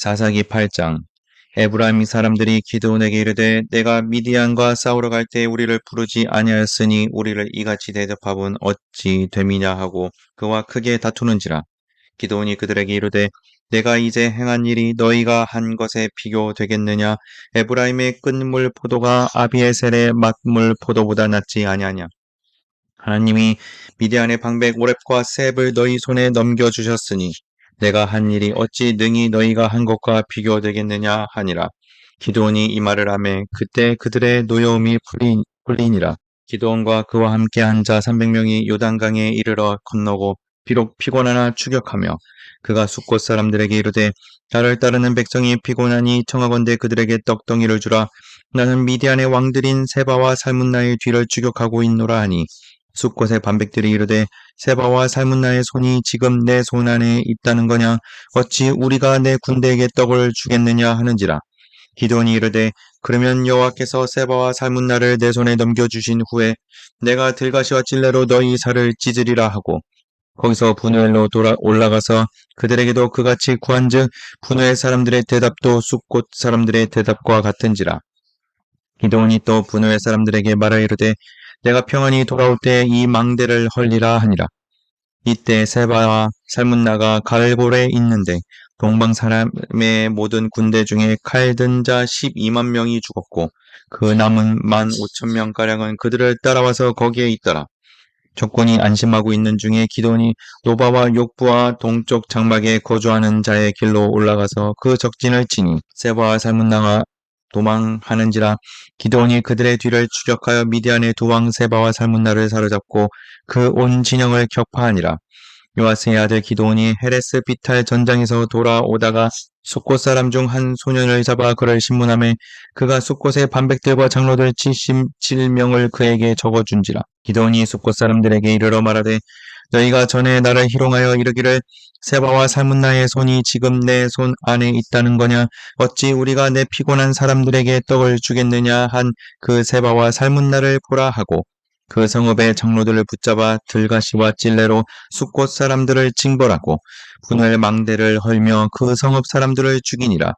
사사기 8장. 에브라임 사람들이 기드온에게 이르되 내가 미디안과 싸우러 갈 때 우리를 부르지 아니하였으니 우리를 이같이 대접함은 어찌 됨이냐 하고 그와 크게 다투는지라. 기드온이 그들에게 이르되 내가 이제 행한 일이 너희가 한 것에 비교되겠느냐. 에브라임의 끝물 포도가 아비에셀의 맛물 포도보다 낫지 아니하냐. 하나님이 미디안의 방백 오렙과 셉을 너희 손에 넘겨주셨으니 내가 한 일이 어찌 능히 너희가 한 것과 비교되겠느냐 하니라. 기드온이 이 말을 하매 그때 그들의 노여움이 풀리니라. 기드온과 그와 함께 한 자 300명이 요단강에 이르러 건너고 비록 피곤하나 추격하며 그가 숫곳 사람들에게 이르되 나를 따르는 백성이 피곤하니 청하건대 그들에게 떡덩이를 주라. 나는 미디안의 왕들인 세바와 살문나의 뒤를 추격하고 있노라 하니 숫곳의 반백들이 이르되 세바와 살문나의 손이 지금 내 손 안에 있다는 거냐. 어찌 우리가 내 군대에게 떡을 주겠느냐 하는지라. 기드온이 이르되 그러면 여호와께서 세바와 살문나를 내 손에 넘겨주신 후에 내가 들가시와 찔레로 너희 살을 찢으리라 하고 거기서 분우엘로 올라가서 그들에게도 그같이 구한즉 분우엘 사람들의 대답도 숫곳 사람들의 대답과 같은지라. 기드온이 또 분우엘 사람들에게 말하 이르되 내가 평안히 돌아올 때 이 망대를 헐리라 하니라. 이때 세바와 살문나가 갈볼에 있는데 동방 사람의 모든 군대 중에 칼 든 자 12만 명이 죽었고 그 남은 15,000명가량은 그들을 따라와서 거기에 있더라. 적군이 안심하고 있는 중에 기드온이 노바와 욕부와 동쪽 장막에 거주하는 자의 길로 올라가서 그 적진을 치니 세바와 살문나가 도망하는지라. 기드온이 그들의 뒤를 추격하여 미디안의 두 왕 세바와 살문나를 사로잡고 그 온 진영을 격파하니라. 요아스의 아들 기드온이 헤레스 비탈 전장에서 돌아오다가 숫곳 사람 중 한 소년을 잡아 그를 신문하매 그가 숫곳의 반백들과 장로들 77명을 그에게 적어준지라. 기드온이 숫곳 사람들에게 이르러 말하되 너희가 전에 나를 희롱하여 이르기를 세바와 살문나의 손이 지금 내 손 안에 있다는 거냐. 어찌 우리가 내 피곤한 사람들에게 떡을 주겠느냐 한 그 세바와 살문나를 보라 하고 그 성읍의 장로들을 붙잡아 들가시와 찔레로 숫곳 사람들을 징벌하고 분을 망대를 헐며 그 성읍 사람들을 죽이니라.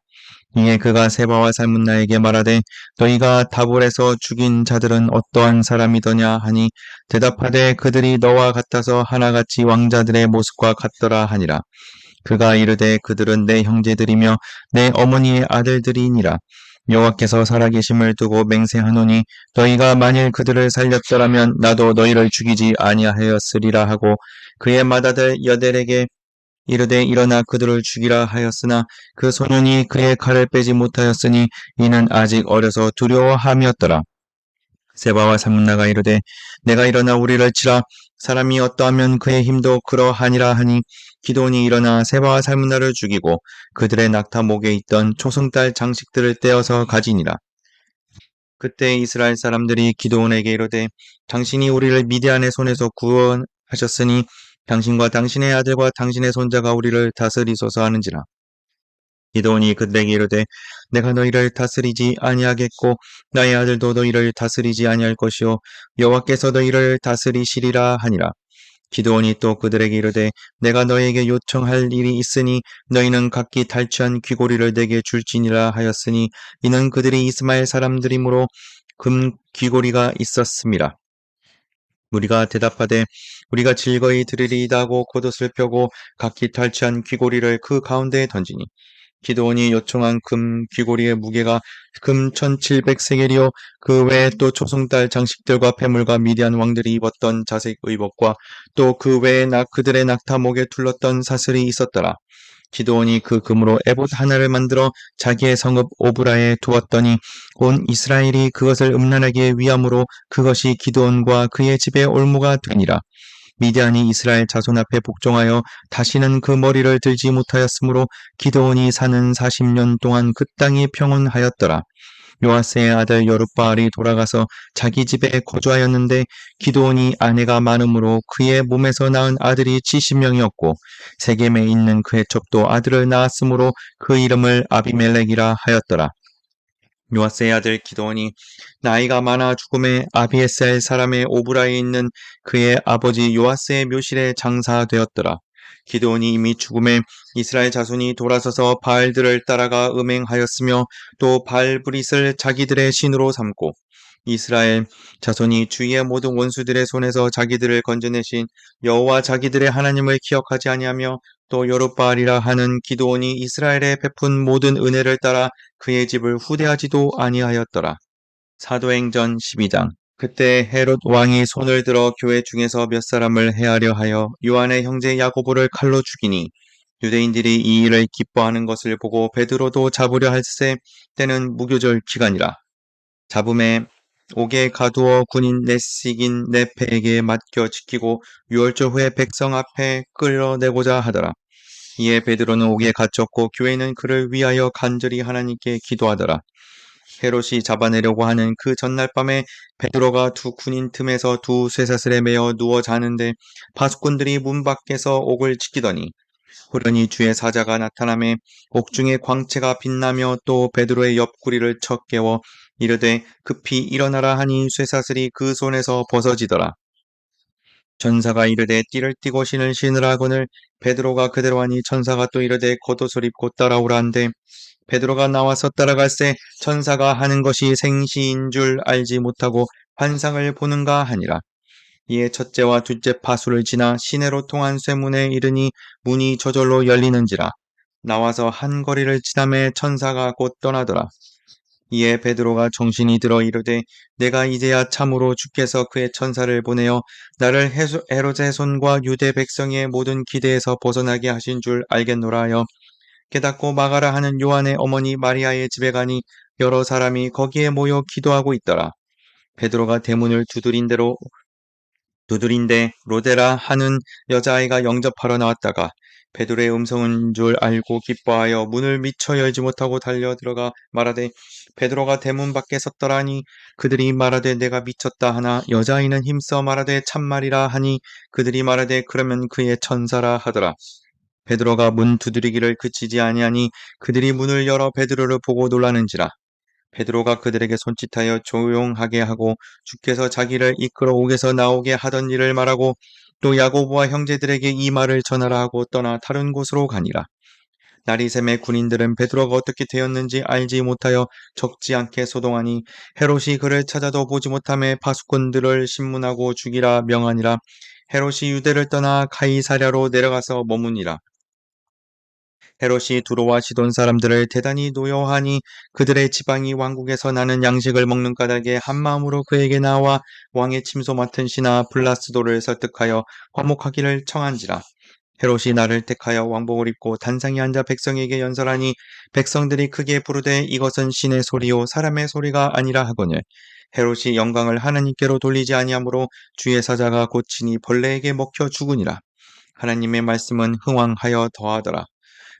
이에 그가 세바와 살문나에게 말하되 너희가 다볼에서 죽인 자들은 어떠한 사람이더냐 하니 대답하되 그들이 너와 같아서 하나같이 왕자들의 모습과 같더라 하니라. 그가 이르되 그들은 내 형제들이며 내 어머니의 아들들이니라. 여호와께서 살아계심을 두고 맹세하노니 너희가 만일 그들을 살렸더라면 나도 너희를 죽이지 아니하였으리라 하고 그의 맏아들 여델에게 이르되 일어나 그들을 죽이라 하였으나 그 소년이 그의 칼을 빼지 못하였으니 이는 아직 어려서 두려워함이었더라. 세바와 살문나가 이르되 내가 일어나 우리를 치라. 사람이 어떠하면 그의 힘도 그러하니라 하니 기드온이 일어나 세바와 살문나를 죽이고 그들의 낙타 목에 있던 초승달 장식들을 떼어서 가지니라. 그때 이스라엘 사람들이 기드온에게 이르되 당신이 우리를 미디안의 손에서 구원하셨으니 당신과 당신의 아들과 당신의 손자가 우리를 다스리소서 하는지라. 기드온이 그들에게 이르되 내가 너희를 다스리지 아니하겠고 나의 아들도 너희를 다스리지 아니할 것이요 여호와께서 너희를 다스리시리라 하니라. 기드온이 또 그들에게 이르되 내가 너희에게 요청할 일이 있으니 너희는 각기 탈취한 귀고리를 내게 줄지니라 하였으니 이는 그들이 이스마엘 사람들이므로 금 귀고리가 있었음이라. 우리가 대답하되 우리가 즐거이 드리리이다 하고 겉옷을 펴고 각기 탈취한 귀고리를 그 가운데에 던지니 기드온이 요청한 금 귀고리의 무게가 금 1700세겔이요 그 외에 또 초승달 장식들과 폐물과 미디안 왕들이 입었던 자색 의복과 또 그 외에 그들의 낙타목에 둘렀던 사슬이 있었더라. 기드온이 그 금으로 에봇 하나를 만들어 자기의 성읍 오브라에 두었더니 온 이스라엘이 그것을 음란하게 위함으로 그것이 기드온과 그의 집의 올무가 되니라. 미디안이 이스라엘 자손 앞에 복종하여 다시는 그 머리를 들지 못하였으므로 기드온이 사는 40년 동안 그 땅이 평온하였더라. 요아스의 아들 여룻바알이 돌아가서 자기 집에 거주하였는데 기드온이 아내가 많으므로 그의 몸에서 낳은 아들이 70명이었고 세겜에 있는 그의 첩도 아들을 낳았으므로 그 이름을 아비멜렉이라 하였더라. 요아스의 아들 기드온이 나이가 많아 죽음에 아비에셀 사람의 오브라에 있는 그의 아버지 요아스의 묘실에 장사되었더라. 기드온이 이미 죽음에 이스라엘 자손이 돌아서서 바알들을 따라가 음행하였으며 또 바알브릿을 자기들의 신으로 삼고 이스라엘 자손이 주위의 모든 원수들의 손에서 자기들을 건져내신 여호와 자기들의 하나님을 기억하지 아니하며 또 여룻바알이라 하는 기드온이 이스라엘에 베푼 모든 은혜를 따라 그의 집을 후대하지도 아니하였더라. 사도행전 12장. 그때 헤롯 왕이 손을 들어 교회 중에서 몇 사람을 해하려 하여 요한의 형제 야고보를 칼로 죽이니 유대인들이 이 일을 기뻐하는 것을 보고 베드로도 잡으려 할세 때는 무교절 기간이라. 잡음에 옥에 가두어 군인 네식인 네페에게 맡겨 지키고 유월절 후에 백성 앞에 끌어내고자 하더라. 이에 베드로는 옥에 갇혔고 교회는 그를 위하여 간절히 하나님께 기도하더라. 헤롯이 잡아내려고 하는 그 전날 밤에 베드로가 두 군인 틈에서 두 쇠사슬에 매어 누워 자는데 파수꾼들이 문 밖에서 옥을 지키더니 호련히 주의 사자가 나타나매 옥중에 광채가 빛나며 또 베드로의 옆구리를 쳐 깨워 이르되 급히 일어나라 하니 쇠사슬이 그 손에서 벗어지더라. 천사가 이르되 띠를 띠고 신을 신으라거늘 베드로가 그대로 하니 천사가 또 이르되 겉옷을 입고 따라오라 한데 베드로가 나와서 따라갈새 천사가 하는 것이 생시인 줄 알지 못하고 환상을 보는가 하니라. 이에 첫째와 둘째 파수를 지나 시내로 통한 쇠문에 이르니 문이 저절로 열리는지라. 나와서 한 거리를 지나매 천사가 곧 떠나더라. 이에 베드로가 정신이 들어 이르되 내가 이제야 참으로 주께서 그의 천사를 보내어 나를 헤롯의 손과 유대 백성의 모든 기대에서 벗어나게 하신 줄 알겠노라 하여 깨닫고 마가라 하는 요한의 어머니 마리아의 집에 가니 여러 사람이 거기에 모여 기도하고 있더라. 베드로가 대문을 두드린데 로데라 하는 여자아이가 영접하러 나왔다가 베드로의 음성인 줄 알고 기뻐하여 문을 미처 열지 못하고 달려 들어가 말하되 베드로가 대문 밖에 섰더라니 그들이 말하되 내가 미쳤다 하나 여자아이는 힘써 말하되 참말이라 하니 그들이 말하되 그러면 그의 천사라 하더라. 베드로가 문 두드리기를 그치지 아니하니 그들이 문을 열어 베드로를 보고 놀라는지라. 베드로가 그들에게 손짓하여 조용하게 하고 주께서 자기를 이끌어 옥에서 나오게 하던 일을 말하고 또 야고보와 형제들에게 이 말을 전하라 하고 떠나 다른 곳으로 가니라. 날이 새매 군인들은 베드로가 어떻게 되었는지 알지 못하여 적지 않게 소동하니 헤롯이 그를 찾아도 보지 못함에 파수꾼들을 신문하고 죽이라 명하니라. 헤롯이 유대를 떠나 가이사랴로 내려가서 머무니라. 헤롯이 두로와 시돈 사람들을 대단히 노여하니 그들의 지방이 왕국에서 나는 양식을 먹는 까닭에 한마음으로 그에게 나와 왕의 침소 맡은 신하 블라스도를 설득하여 화목하기를 청한지라. 헤롯이 나를 택하여 왕복을 입고 단상에 앉아 백성에게 연설하니 백성들이 크게 부르되 이것은 신의 소리요 사람의 소리가 아니라 하거늘 헤롯이 영광을 하나님께로 돌리지 아니하므로 주의 사자가 고치니 벌레에게 먹혀 죽으니라. 하나님의 말씀은 흥왕하여 더하더라.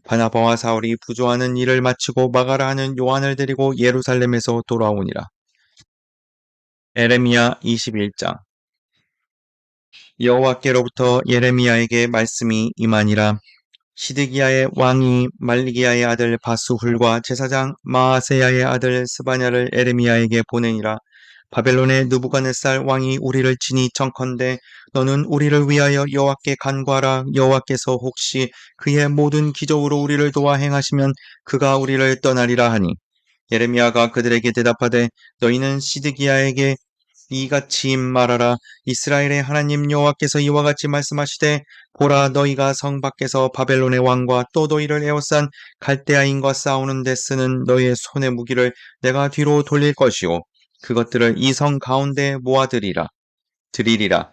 바나바와 사울이 부조하는 일을 마치고 마가라 하는 요한을 데리고 예루살렘에서 돌아오니라. 에레미야 21장. 여호와께로부터 예레미야에게 말씀이 임하니라. 시드기야의 왕이 말리기야의 아들 바스훌과 제사장 마아세야의 아들 스바냐를 에레미야에게 보내니라. 바벨론의 느부갓네살 왕이 우리를 치니 청컨대 너는 우리를 위하여 여호와께 간구하라. 여호와께서 혹시 그의 모든 기적으로 우리를 도와 행하시면 그가 우리를 떠나리라 하니 예레미야가 그들에게 대답하되 너희는 시드기야에게 이같이 말하라. 이스라엘의 하나님 여호와께서 이와 같이 말씀하시되 보라 너희가 성 밖에서 바벨론의 왕과 또 너희를 에워싼 갈대아인과 싸우는 데 쓰는 너희의 손의 무기를 내가 뒤로 돌릴 것이요 그것들을 이 성 가운데 모아들이라 드리리라.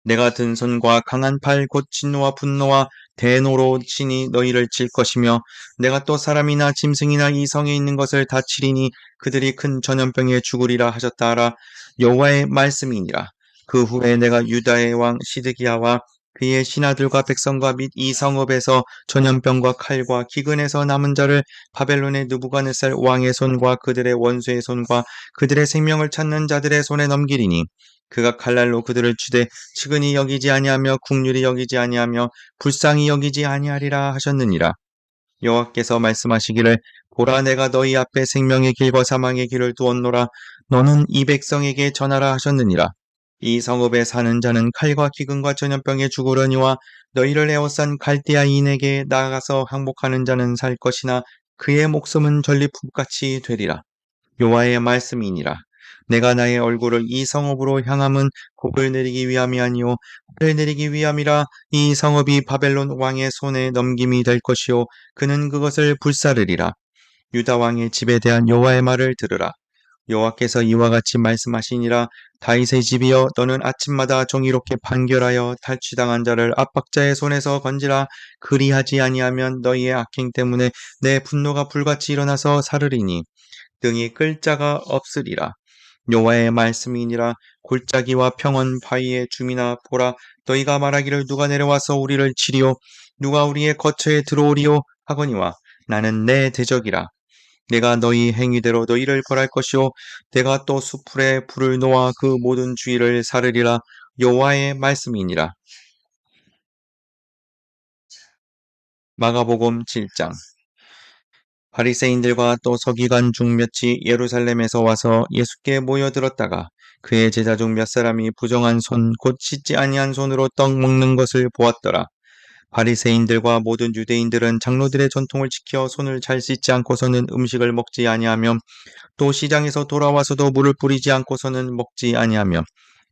내가 든 손과 강한 팔 곧 진노와 분노와 대노로 친히 너희를 칠 것이며 내가 또 사람이나 짐승이나 이 성에 있는 것을 다 치리니 그들이 큰 전염병에 죽으리라 하셨다 하라. 여호와의 말씀이니라. 그 후에 내가 유다의 왕 시드기야와 그의 신하들과 백성과 및 이 성읍에서 전염병과 칼과 기근에서 남은 자를 바벨론의 느부갓네살 왕의 손과 그들의 원수의 손과 그들의 생명을 찾는 자들의 손에 넘기리니 그가 칼날로 그들을 치되 측은히 여기지 아니하며 국률이 여기지 아니하며 불쌍히 여기지 아니하리라 하셨느니라. 여호와께서 말씀하시기를 보라 내가 너희 앞에 생명의 길과 사망의 길을 두었노라. 너는 이 백성에게 전하라 하셨느니라. 이 성읍에 사는 자는 칼과 기근과 전염병에 죽으려니와 너희를 에워싼 갈대아인에게 나아가서 항복하는 자는 살 것이나 그의 목숨은 전리품같이 되리라. 여호와의 말씀이니라. 내가 나의 얼굴을 이 성읍으로 향함은 복을 내리기 위함이 아니요 벌을 내리기 위함이라. 이 성읍이 바벨론 왕의 손에 넘김이 될 것이요 그는 그것을 불사르리라. 유다 왕의 집에 대한 여호와의 말을 들으라. 여호와께서 이와 같이 말씀하시니라. 다윗의 집이여, 너는 아침마다 정의롭게 판결하여 탈취당한 자를 압박자의 손에서 건지라. 그리하지 아니하면 너희의 악행 때문에 내 분노가 불같이 일어나서 사르리니 등이 끌 자가 없으리라. 여호와의 말씀이니라. 골짜기와 평원 바위의 주민아 보라, 너희가 말하기를 누가 내려와서 우리를 치리요 누가 우리의 거처에 들어오리요 하거니와 나는 내 대적이라. 내가 너희 행위대로 너희를 벌할 것이요 내가 또 수풀에 불을 놓아 그 모든 주위를 사르리라. 여호와의 말씀이니라. 마가복음 7장. 바리새인들과 또 서기관 중 몇이 예루살렘에서 와서 예수께 모여들었다가 그의 제자 중 몇 사람이 부정한 손 곧 씻지 아니한 손으로 떡 먹는 것을 보았더라. 바리새인들과 모든 유대인들은 장로들의 전통을 지켜 손을 잘 씻지 않고서는 음식을 먹지 아니하며 또 시장에서 돌아와서도 물을 뿌리지 않고서는 먹지 아니하며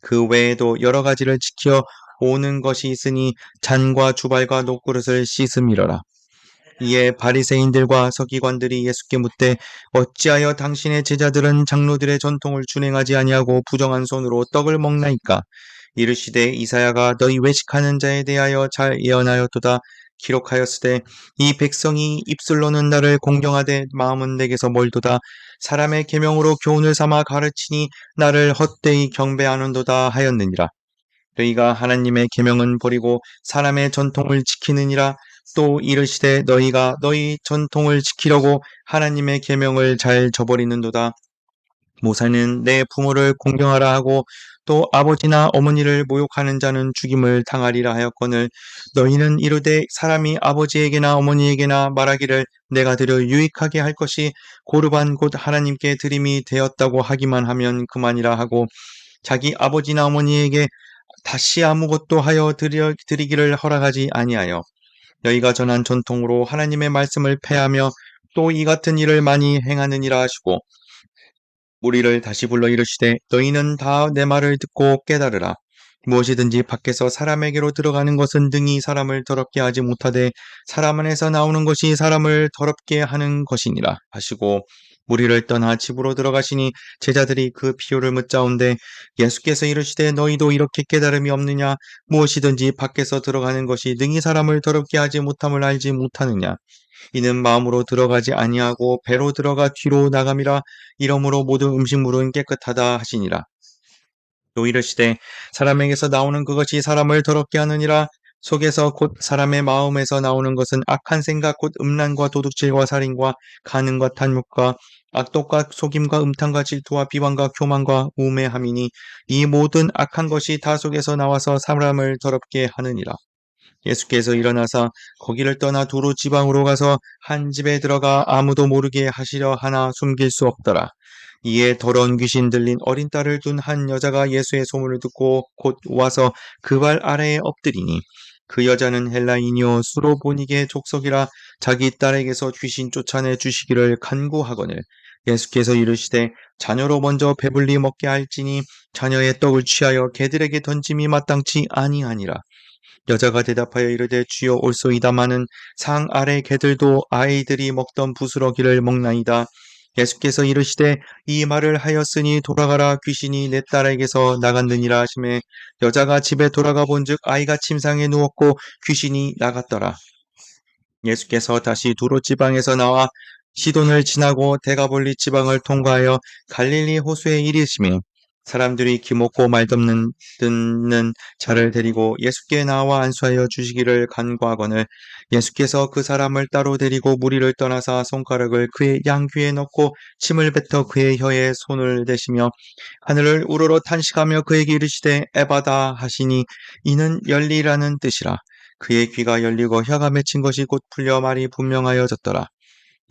그 외에도 여러 가지를 지켜 오는 것이 있으니 잔과 주발과 녹그릇을 씻음이러라. 이에 바리새인들과 서기관들이 예수께 묻되 어찌하여 당신의 제자들은 장로들의 전통을 준행하지 아니하고 부정한 손으로 떡을 먹나이까? 이르시되 이사야가 너희 외식하는 자에 대하여 잘 예언하였도다. 기록하였으되 이 백성이 입술로는 나를 공경하되 마음은 내게서 멀도다. 사람의 계명으로 교훈을 삼아 가르치니 나를 헛되이 경배하는도다 하였느니라. 너희가 하나님의 계명은 버리고 사람의 전통을 지키느니라. 또 이르시되 너희가 너희 전통을 지키려고 하나님의 계명을 잘 저버리는도다. 모세는 내 부모를 공경하라 하고 또 아버지나 어머니를 모욕하는 자는 죽임을 당하리라 하였거늘 너희는 이르되 사람이 아버지에게나 어머니에게나 말하기를 내가 드려 유익하게 할 것이 고르반 곧 하나님께 드림이 되었다고 하기만 하면 그만이라 하고 자기 아버지나 어머니에게 다시 아무것도 하여 드리기를 허락하지 아니하여 너희가 전한 전통으로 하나님의 말씀을 폐하며 또 이 같은 일을 많이 행하느니라 하시고 우리를 다시 불러 이르시되 너희는 다 내 말을 듣고 깨달으라. 무엇이든지 밖에서 사람에게로 들어가는 것은 등이 사람을 더럽게 하지 못하되 사람 안에서 나오는 것이 사람을 더럽게 하는 것이니라 하시고 무리를 떠나 집으로 들어가시니 제자들이 그 비유를 묻자온데 예수께서 이르시되 너희도 이렇게 깨달음이 없느냐? 무엇이든지 밖에서 들어가는 것이 등이 사람을 더럽게 하지 못함을 알지 못하느냐? 이는 마음으로 들어가지 아니하고 배로 들어가 뒤로 나감이라. 이러므로 모든 음식물은 깨끗하다 하시니라. 또 이르시되 사람에게서 나오는 그것이 사람을 더럽게 하느니라. 속에서 곧 사람의 마음에서 나오는 것은 악한 생각 곧 음란과 도둑질과 살인과 간음과 탐욕과 악독과 속임과 음탕과 질투와 비방과 교만과 우매함이니 이 모든 악한 것이 다 속에서 나와서 사람을 더럽게 하느니라. 예수께서 일어나사 거기를 떠나 두로 지방으로 가서 한 집에 들어가 아무도 모르게 하시려 하나 숨길 수 없더라. 이에 더러운 귀신 들린 어린 딸을 둔 한 여자가 예수의 소문을 듣고 곧 와서 그 발 아래에 엎드리니 그 여자는 헬라인이요 수로보니게 족속이라. 자기 딸에게서 귀신 쫓아내 주시기를 간구하거늘 예수께서 이르시되 자녀로 먼저 배불리 먹게 할지니 자녀의 떡을 취하여 개들에게 던짐이 마땅치 아니하니라. 여자가 대답하여 이르되 주여 올소이다마는 상 아래 개들도 아이들이 먹던 부스러기를 먹나이다. 예수께서 이르시되 이 말을 하였으니 돌아가라. 귀신이 내 딸에게서 나갔느니라 하시매 여자가 집에 돌아가 본즉 아이가 침상에 누웠고 귀신이 나갔더라. 예수께서 다시 두로 지방에서 나와 시돈을 지나고 데가볼리 지방을 통과하여 갈릴리 호수에 이르시매 사람들이 기먹고 말없는 듣는 자를 데리고 예수께 나와 안수하여 주시기를 간구하거늘 예수께서 그 사람을 따로 데리고 무리를 떠나사 손가락을 그의 양귀에 넣고 침을 뱉어 그의 혀에 손을 대시며 하늘을 우러러 탄식하며 그에게 이르시되 에바다 하시니 이는 열리라는 뜻이라. 그의 귀가 열리고 혀가 맺힌 것이 곧 풀려 말이 분명하여졌더라.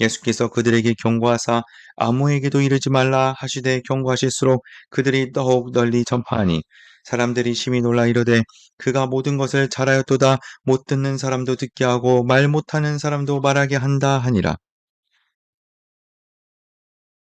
예수께서 그들에게 경고하사 아무에게도 이르지 말라 하시되 경고하실수록 그들이 더욱 널리 전파하니 사람들이 심히 놀라 이르되 그가 모든 것을 잘하였도다 못 듣는 사람도 듣게 하고 말 못하는 사람도 말하게 한다 하니라.